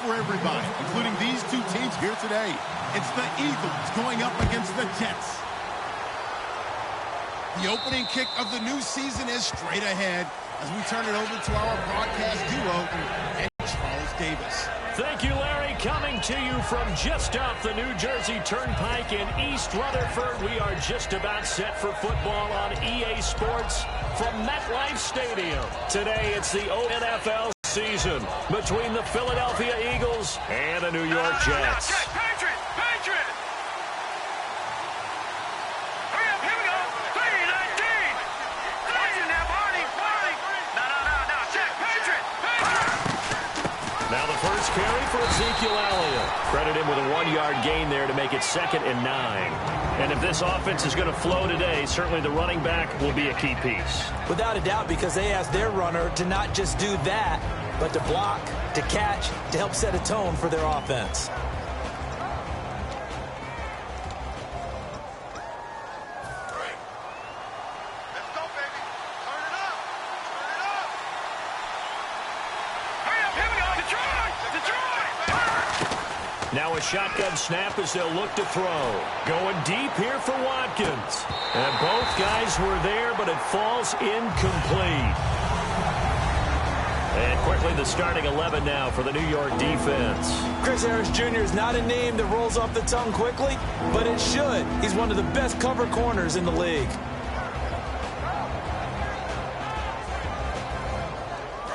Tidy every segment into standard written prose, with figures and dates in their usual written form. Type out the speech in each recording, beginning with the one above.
for everybody, including these two teams here today. It's the Eagles going up against the Jets. The opening kick of the new season is straight ahead as we turn it over to our broadcast duo and Charles Davis. Thank you, Larry. Coming to you from just off the New Jersey Turnpike in East Rutherford, we are just about set for football on EA Sports from MetLife Stadium. Today, it's the NFL season between the Philadelphia Eagles and the New York Jets. Patriots! Patriots! Hurry up, here we go! 3-19! Watching now, Barney! No, check! Patriots! Now the first carry for Ezekiel Elliott. Credit him with a 1-yard gain there to make it 2nd and 9. And if this offense is going to flow today, certainly the running back will be a key piece. Without a doubt, because they asked their runner to not just do that, but to block, to catch, to help set a tone for their offense. Let's go, baby! Turn it up! Turn it up! Hurry up, here we go! Detroit! Now a shotgun snap as they'll look to throw. Going deep here for Watkins. And both guys were there, but it falls incomplete. And quickly the starting 11 now for the New York defense. Chris Harris Jr. is not a name that rolls off the tongue quickly, but it should. He's one of the best cover corners in the league.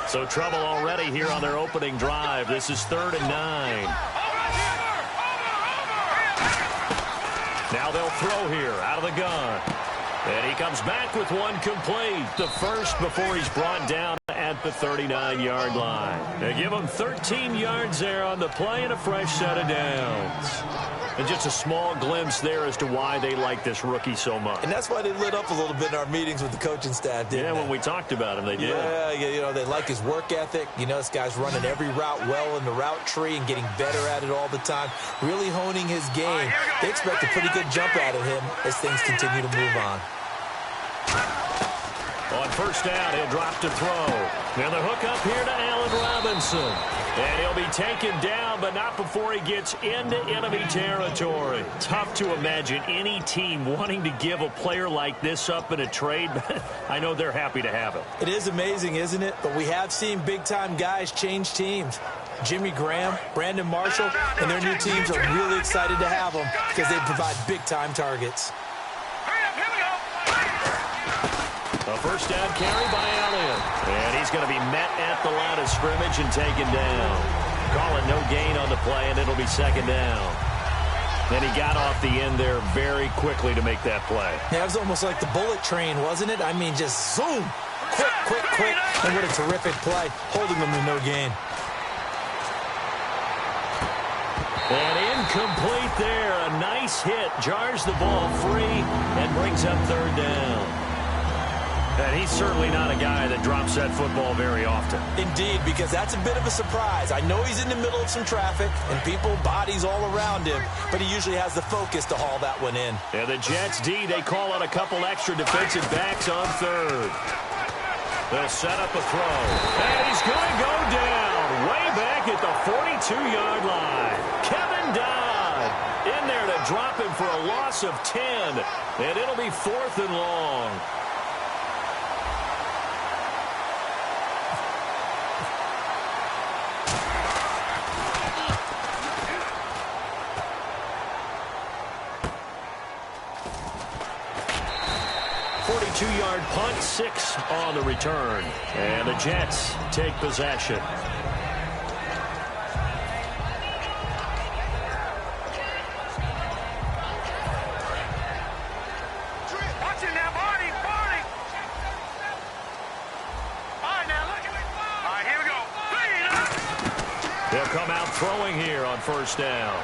So trouble already here on their opening drive. This is 3rd and 9. Now they'll throw here out of the gun. And he comes back with one complete. The first before he's brought down at the 39-yard line. They give him 13 yards there on the play and a fresh set of downs. And just a small glimpse there as to why they like this rookie so much. And that's why they lit up a little bit in our meetings with the coaching staff, didn't they? When we talked about him, they did. Yeah, you know, they like his work ethic. You know, this guy's running every route well in the route tree and getting better at it all the time, really honing his game. They expect a pretty good jump out of him as things continue to move on. On first down, he'll drop to throw. Now the hook up here to Allen Robinson. And he'll be taken down, but not before he gets into enemy territory. Tough to imagine any team wanting to give a player like this up in a trade, but I know they're happy to have it. It is amazing, isn't it? But we have seen big-time guys change teams. Jimmy Graham, Brandon Marshall, and their new teams are really excited to have them because they provide big-time targets. A first down carry by Elliott. And he's going to be met at the line of scrimmage and taken down. Call it no gain on the play, and it'll be 2nd down. And he got off the end there very quickly to make that play. Yeah, it was almost like the bullet train, wasn't it? I mean, just zoom. Quick. And what a terrific play, holding them to no gain. And incomplete there. A nice hit. Jars the ball free and brings up 3rd down. And he's certainly not a guy that drops that football very often. Indeed, because that's a bit of a surprise. I know he's in the middle of some traffic and people, bodies all around him, but he usually has the focus to haul that one in. And the Jets D, they call out a couple extra defensive backs on 3rd. They'll set up a throw. And he's going to go down way back at the 42-yard line. Kevin Dodd in there to drop him for a loss of 10. And it'll be 4th and long. Two-yard punt, 6 on the return. And the Jets take possession. Watch it now, Barney! All right, now, look at me. All right, here we go. They'll come out throwing here on first down.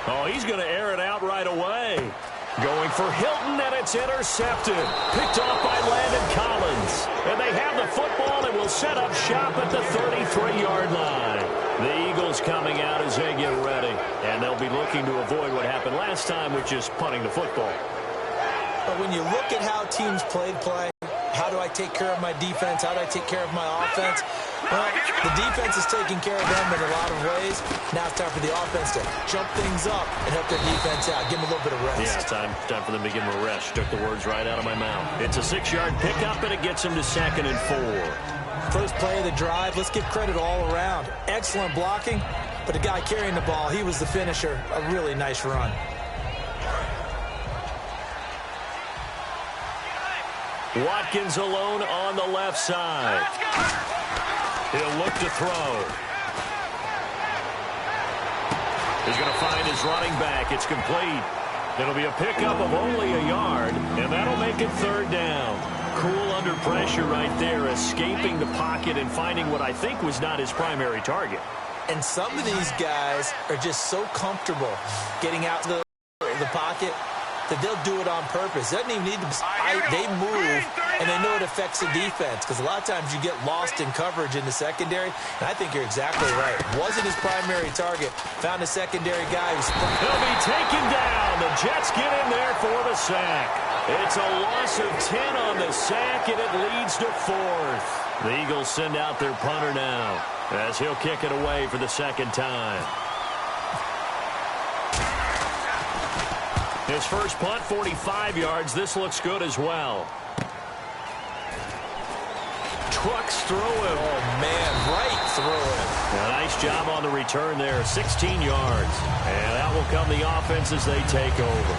Oh, he's going to air it out right away. Going for Hilton, and it's intercepted. Picked off by Landon Collins. And they have the football and will set up shop at the 33-yard line. The Eagles coming out as they get ready. And they'll be looking to avoid what happened last time, which is punting the football. But when you look at how teams play, How do I take care of my defense? How do I take care of my offense? Well, the defense is taking care of them in a lot of ways. Now it's time for the offense to jump things up and help their defense out. Give them a little bit of rest. Yeah, time for them to give them a rest. Took the words right out of my mouth. It's a 6-yard pickup, and it gets them to 2nd and 4. First play of the drive, let's give credit all around. Excellent blocking, but the guy carrying the ball, he was the finisher. A really nice run. Watkins alone on the left side. He'll look to throw. He's going to find his running back. It's complete. It'll be a pickup of only a yard, and that'll make it 3rd down. Cool under pressure right there, escaping the pocket and finding what I think was not his primary target. And some of these guys are just so comfortable getting out to the pocket that they'll do it on purpose. It doesn't even need to be. They move, and they know it affects the defense, because a lot of times you get lost in coverage in the secondary, and I think you're exactly right. Wasn't his primary target. Found a secondary guy who's... He'll be taken down. The Jets get in there for the sack. It's a loss of 10 on the sack, and it leads to 4th. The Eagles send out their punter now, as he'll kick it away for the 2nd time. His first punt, 45 yards. This looks good as well. Trucks through him. Oh, man, right through him. A nice job on the return there, 16 yards. And that will come the offense as they take over.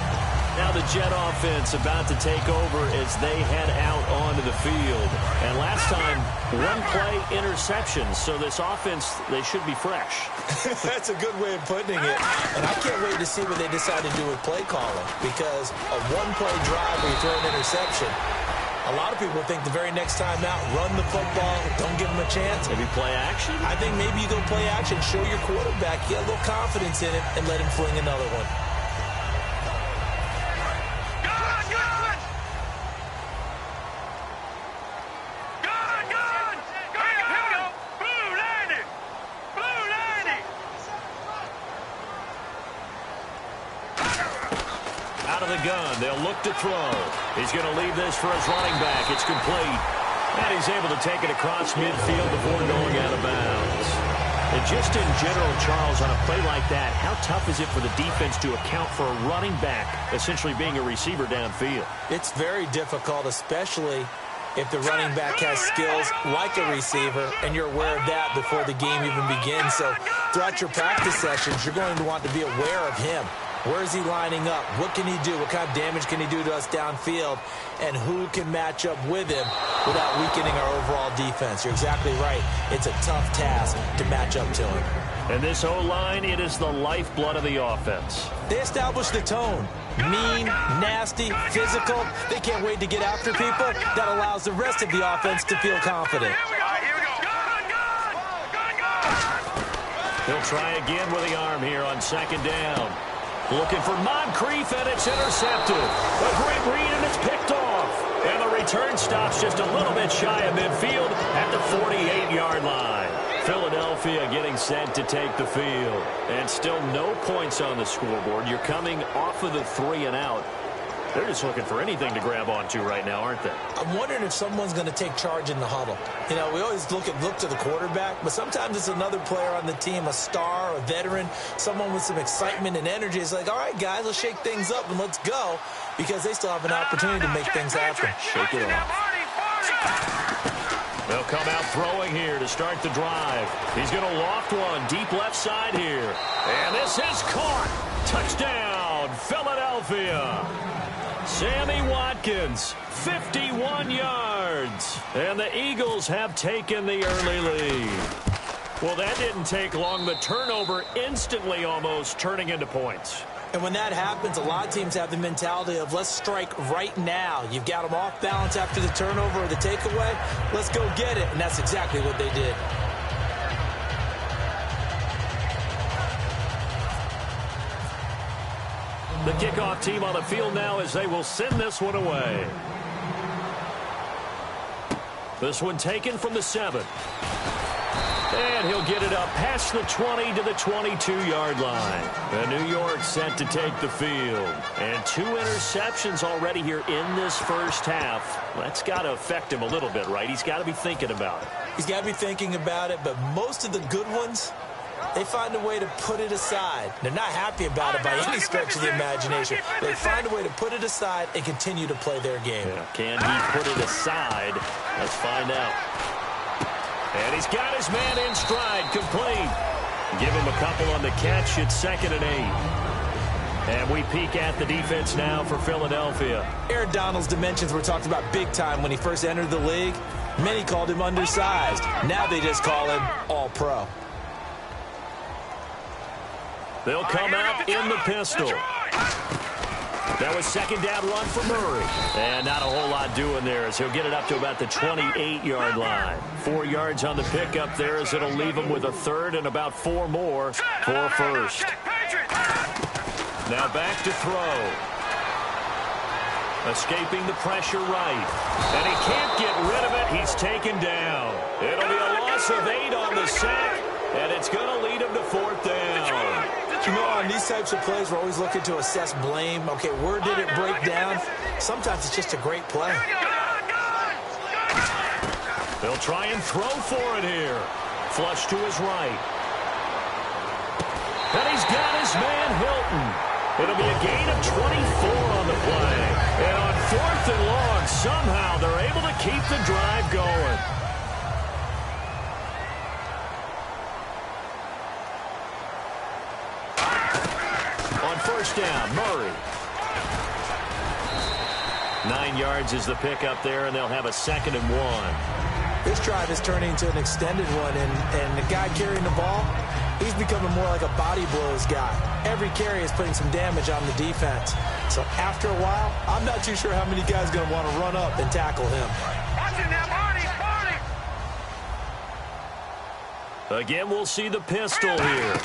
Now the Jet offense about to take over as they head out onto the field. And last time, 1-play interceptions. So this offense, they should be fresh. That's a good way of putting it. And I can't wait to see what they decide to do with play calling. Because a 1-play drive where you throw an interception, a lot of people think the very next time out, run the football, don't give them a chance. Maybe play action? I think maybe you go play action, show your quarterback, get a little confidence in it, and let him fling another one. Gun. They'll look to throw. He's going to leave this for his running back. It's complete. And he's able to take it across midfield before going out of bounds. And just in general, Charles, on a play like that, how tough is it for the defense to account for a running back essentially being a receiver downfield? It's very difficult, especially if the running back has skills like a receiver, and you're aware of that before the game even begins. So throughout your practice sessions, you're going to want to be aware of him. Where is he lining up? What can he do? What kind of damage can he do to us downfield? And who can match up with him without weakening our overall defense? You're exactly right. It's a tough task to match up to him. And this O-line, it is the lifeblood of the offense. They establish the tone. Mean, nasty, physical. They can't wait to get after people. That allows the rest of the offense to feel confident. He'll try again with the arm here on 2nd down. Looking for Moncrief, and it's intercepted. A great read, and it's picked off. And the return stops just a little bit shy of midfield at the 48-yard line. Philadelphia getting set to take the field. And still no points on the scoreboard. You're coming off of the 3-and-out. They're just looking for anything to grab onto right now, aren't they? I'm wondering if someone's going to take charge in the huddle. You know, we always look to the quarterback, but sometimes it's another player on the team, a star, a veteran, someone with some excitement and energy. It's like, all right, guys, let's shake things up and let's go, because they still have an opportunity to make things happen. Shake it off. They'll come out throwing here to start the drive. He's going to loft one deep left side here. And this is caught. Touchdown, Philadelphia. Sammy Watkins, 51 yards. And the Eagles have taken the early lead. Well, that didn't take long. The turnover instantly almost turning into points. And when that happens, a lot of teams have the mentality of let's strike right now. You've got them off balance after the turnover or the takeaway. Let's go get it. And that's exactly what they did. The kickoff team on the field now as they will send this one away. This one taken from the 7. And he'll get it up past the 20 to the 22-yard line. And New York set to take the field. And 2 interceptions already here in this first half. That's got to affect him a little bit, right? He's got to be thinking about it. He's got to be thinking about it, but most of the good ones, they find a way to put it aside. They're not happy about it by any stretch of the imagination. They find a way to put it aside and continue to play their game. Yeah. Can he put it aside? Let's find out. And he's got his man in stride, complete. Give him a couple on the catch. It's 2nd and 8. And we peek at the defense now for Philadelphia. Aaron Donald's dimensions were talked about big time when he first entered the league. Many called him undersized. Now they just call him all-pro. They'll come out in the pistol. That was 2nd down run for Murray. And not a whole lot doing there as he'll get it up to about the 28-yard line. 4 yards on the pickup there as it'll leave him with a 3rd and about 4 more for a first. Now back to throw. Escaping the pressure right. And he can't get rid of it. He's taken down. It'll be a loss of 8 on the sack. And it's going to lead him to 4th down. You know, on these types of plays, we're always looking to assess blame. Okay, where did it break down? Sometimes it's just a great play. They'll try and throw for it here. Flush to his right. And he's got his man Hilton. It'll be a gain of 24 on the play. And on 4th and long, somehow they're able to keep the drive going. On 1st down, Murray. 9 yards is the pickup there, and they'll have a 2nd and 1. This drive is turning into an extended one, and the guy carrying the ball, he's becoming more like a body blows guy. Every carry is putting some damage on the defense. So after a while, I'm not too sure how many guys are going to want to run up and tackle him. Again, we'll see the pistol here.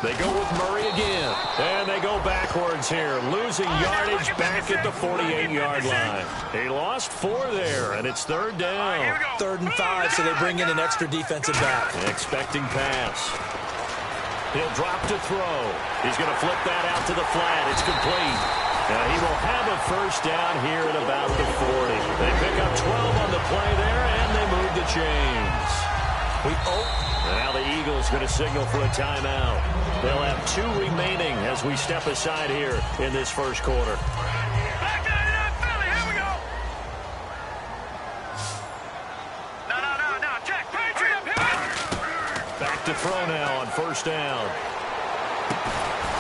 They go with Murray again. And they go backwards here, losing yardage back at the 48-yard line. He lost 4 there, and it's 3rd down. 3rd and 5, so they bring in an extra defensive back. Expecting pass. He'll drop to throw. He's going to flip that out to the flat. It's complete. Now he will have a 1st down here at about the 40. They pick up 12 on the play there, and they move the chains. Now the Eagles going to signal for a timeout. They'll have 2 remaining as we step aside here in this first quarter. Here we go. No. Check. Back to throw now on 1st down.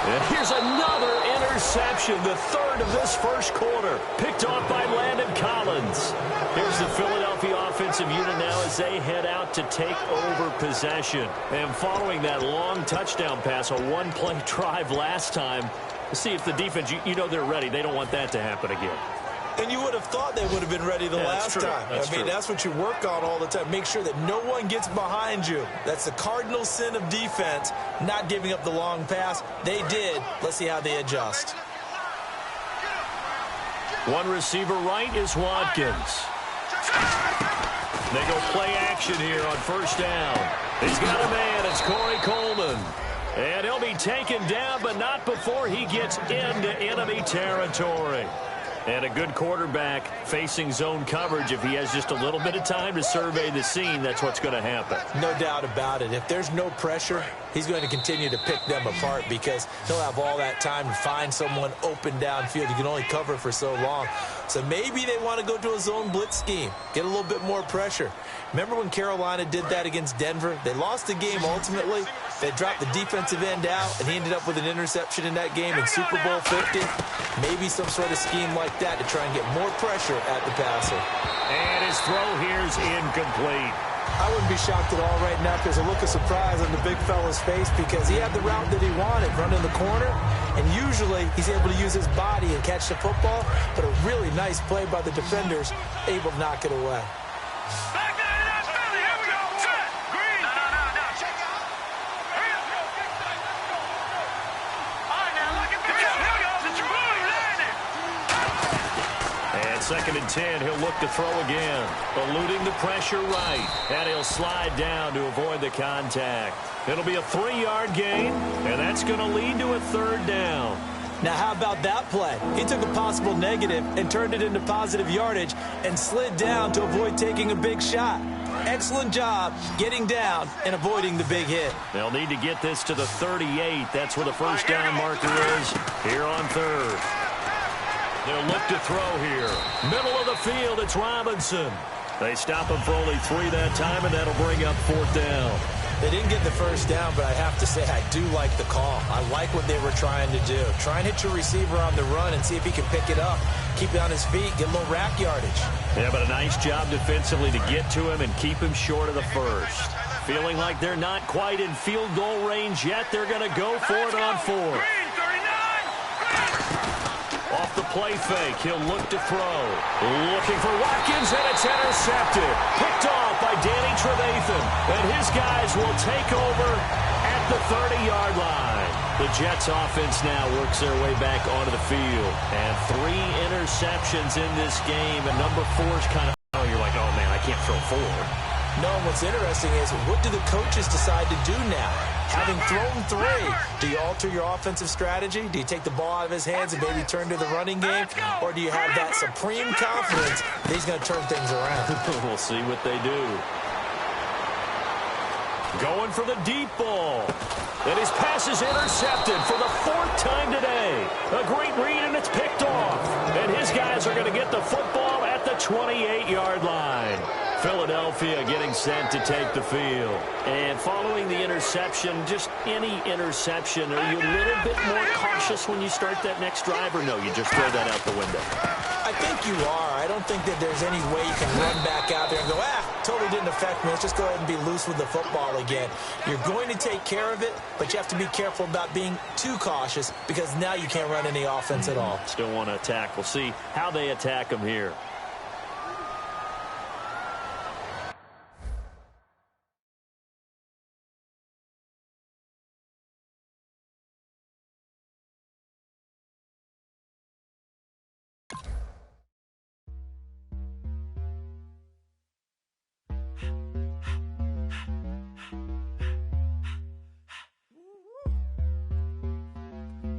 And here's another interception, the 3rd of this first quarter. Picked off by Landon Collins. Here's the Philadelphia offensive unit now as they head out to take over possession. And following that long touchdown pass, a 1-play drive last time, to see if the defense, you know they're ready. They don't want that to happen again. And you would have thought they would have been ready the last time. That's what you work on all the time. Make sure that no one gets behind you. That's the cardinal sin of defense, not giving up the long pass. They did. Let's see how they adjust. One receiver right is Watkins. They go play action here on 1st down. He's got a man. It's Corey Coleman. And he'll be taken down, but not before he gets into enemy territory. And a good quarterback facing zone coverage. If he has just a little bit of time to survey the scene, that's what's going to happen. No doubt about it. If there's no pressure, he's going to continue to pick them apart because he'll have all that time to find someone open downfield. You can only cover for so long. So maybe they want to go to a zone blitz scheme, get a little bit more pressure. Remember when Carolina did that against Denver? They lost the game ultimately. They dropped the defensive end out, and he ended up with an interception in that game in Super Bowl 50. Maybe some sort of scheme like that to try and get more pressure at the passer. And his throw here is incomplete. I wouldn't be shocked at all right now because a look of surprise on the big fella's face because he had the route that he wanted, running the corner, and usually he's able to use his body and catch the football, but a really nice play by the defenders, able to knock it away. 2nd and 10. He'll look to throw again. Eluding the pressure right. And he'll slide down to avoid the contact. It'll be a 3-yard gain, and that's going to lead to a 3rd down. Now, how about that play? He took a possible negative and turned it into positive yardage and slid down to avoid taking a big shot. Excellent job getting down and avoiding the big hit. They'll need to get this to the 38. That's where the first down marker is here on 3rd. They'll look to throw here. Middle of the field, it's Robinson. They stop him for only 3 that time, and that'll bring up 4th down. They didn't get the first down, but I have to say I do like the call. I like what they were trying to do. Try and hit your receiver on the run and see if he can pick it up. Keep it on his feet, get a little rack yardage. Yeah, but a nice job defensively to get to him and keep him short of the first. Feeling like they're not quite in field goal range yet. They're going to go for it on 4th. Off the play fake, he'll look to throw. Looking for Watkins, and it's intercepted. Picked off by Danny Trevathan. And his guys will take over at the 30-yard line. The Jets offense now works their way back onto the field. And 3 interceptions in this game. And number 4's kind of, you're like, oh, man, I can't throw 4. No, what's interesting is what do the coaches decide to do now? Having thrown 3, do you alter your offensive strategy? Do you take the ball out of his hands and maybe turn to the running game? Or do you have that supreme confidence that he's going to turn things around? We'll see what they do. Going for the deep ball. And his pass is intercepted for the 4th time today. A great read, and it's picked off. And his guys are going to get the football at the 28-yard line. Philadelphia getting set to take the field. And following the interception, just any interception, are you a little bit more cautious when you start that next drive, or no, you just throw that out the window? I think you are. I don't think that there's any way you can run back out there and go, totally didn't affect me. Let's just go ahead and be loose with the football again. You're going to take care of it, but you have to be careful about being too cautious because now you can't run any offense at all. Still want to attack. We'll see how they attack them here.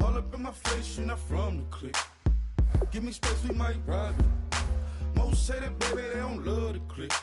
All up in my face, you're not from the clique. Give me space, we might ride it. Most say that, baby, they don't love the clique.